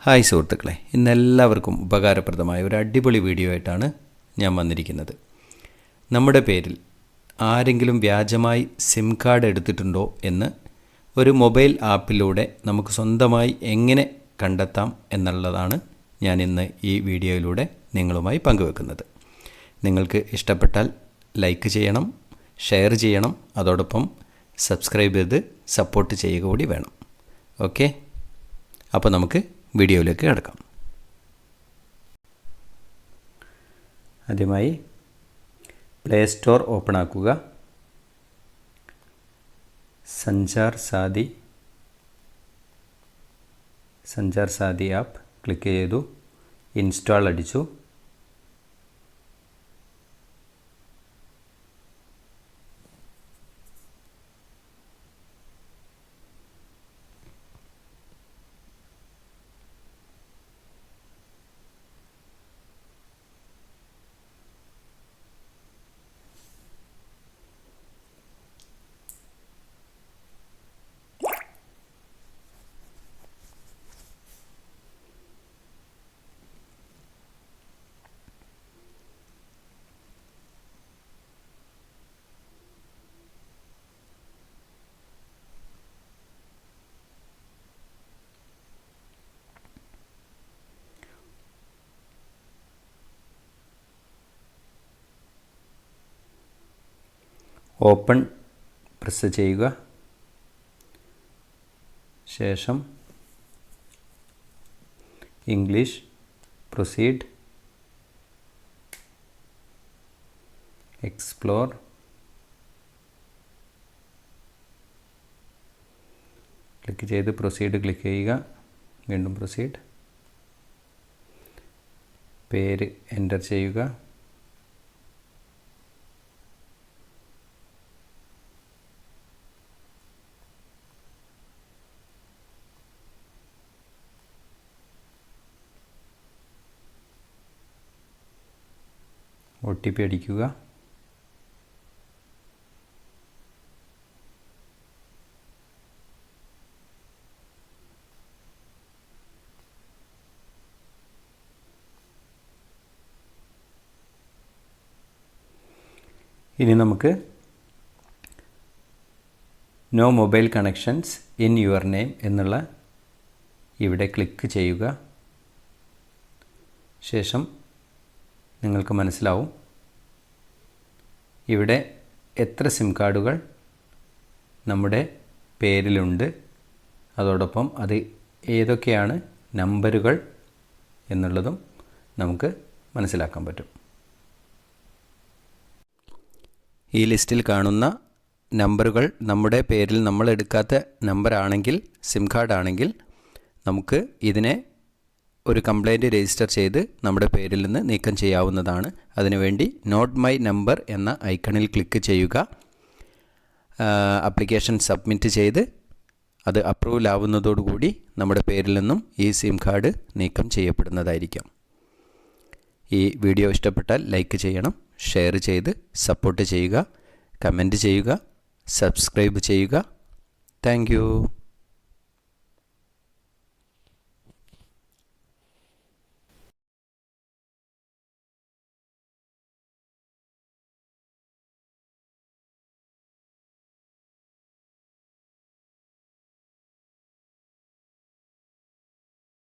Hi സുഹൃത്തുക്കളെ, ഇന്നെല്ലാവർക്കും ഉപകാരപ്രദമായ ഒരു അടിപൊളി വീഡിയോ ആയിട്ടാണ് ഞാൻ വന്നിരിക്കുന്നത്. നമ്മുടെ പേരിൽ ആരെങ്കിലും വ്യാജമായി സിം കാർഡ് എടുത്തിട്ടുണ്ടോ എന്ന് ഒരു മൊബൈൽ ആപ്പിലൂടെ നമുക്ക് സ്വന്തമായി എങ്ങനെ കണ്ടെത്താം എന്നുള്ളതാണ് ഞാൻ ഇന്ന് ഈ വീഡിയോയിലൂടെ നിങ്ങളുമായി പങ്കുവെക്കുന്നത്. നിങ്ങൾക്ക് ഇഷ്ടപ്പെട്ടാൽ ലൈക്ക് ചെയ്യണം, ഷെയർ ചെയ്യണം, അതോടൊപ്പം സബ്സ്ക്രൈബ് ചെയ്ത് സപ്പോർട്ട് ചെയ്യുക കൂടി വേണം. ഓക്കെ, അപ്പോൾ നമുക്ക് വീഡിയോയിലേക്ക് കിടക്കാം. ആദ്യമായി പ്ലേ സ്റ്റോർ ഓപ്പൺ ആക്കുക. സഞ്ചാർ സാദി ആപ്പ് ക്ലിക്ക് ചെയ്തു, ഇൻസ്റ്റാൾ അടിച്ചു. ഓപ്പൺ പ്രസ് ചെയ്യുക. ശേഷം ഇംഗ്ലീഷ്, പ്രൊസീഡ്, എക്സ്പ്ലോർ, ക്ലിക്ക് ചെയ്ത് പ്രൊസീഡ് ക്ലിക്ക് ചെയ്യുക. വീണ്ടും പ്രൊസീഡ്. പേര് എൻ്റർ ചെയ്യുക. OTP അടിക്കുക. ഇനി നമുക്ക് no mobile connections in your name എന്നുള്ള ഇവിടെ ക്ലിക്ക് ചെയ്യുക. ശേഷം നിങ്ങൾക്ക് മനസ്സിലാവും ഇവിടെ എത്ര സിം കാർഡുകൾ നമ്മുടെ പേരിലുണ്ട്, അതോടൊപ്പം അത് ഏതൊക്കെയാണ് നമ്പറുകൾ എന്നുള്ളതും നമുക്ക് മനസ്സിലാക്കാൻ പറ്റും. ഈ ലിസ്റ്റിൽ കാണുന്ന നമ്പറുകൾ നമ്മുടെ പേരിൽ നമ്മൾ എടുക്കാത്ത നമ്പറാണെങ്കിൽ, സിം കാർഡാണെങ്കിൽ, നമുക്ക് ഇതിനെ ഒരു കംപ്ലൈൻറ്റ് രജിസ്റ്റർ ചെയ്ത് നമ്മുടെ പേരിൽ നിന്ന് നീക്കം ചെയ്യാവുന്നതാണ്. അതിനുവേണ്ടി നോട്ട് മൈ നമ്പർ എന്ന ഐക്കണിൽ ക്ലിക്ക് ചെയ്യുക. ആപ്ലിക്കേഷൻ സബ്മിറ്റ് ചെയ്ത് അത് അപ്രൂവൽ ആവുന്നതോടുകൂടി നമ്മുടെ പേരിൽ നിന്നും ഈ സിം കാർഡ് നീക്കം ചെയ്യപ്പെടുന്നതായിരിക്കും. ഈ വീഡിയോ ഇഷ്ടപ്പെട്ടാൽ ലൈക്ക് ചെയ്യണം, ഷെയർ ചെയ്ത് സപ്പോർട്ട് ചെയ്യുക, കമൻറ്റ് ചെയ്യുക, സബ്സ്ക്രൈബ് ചെയ്യുക. Thank you.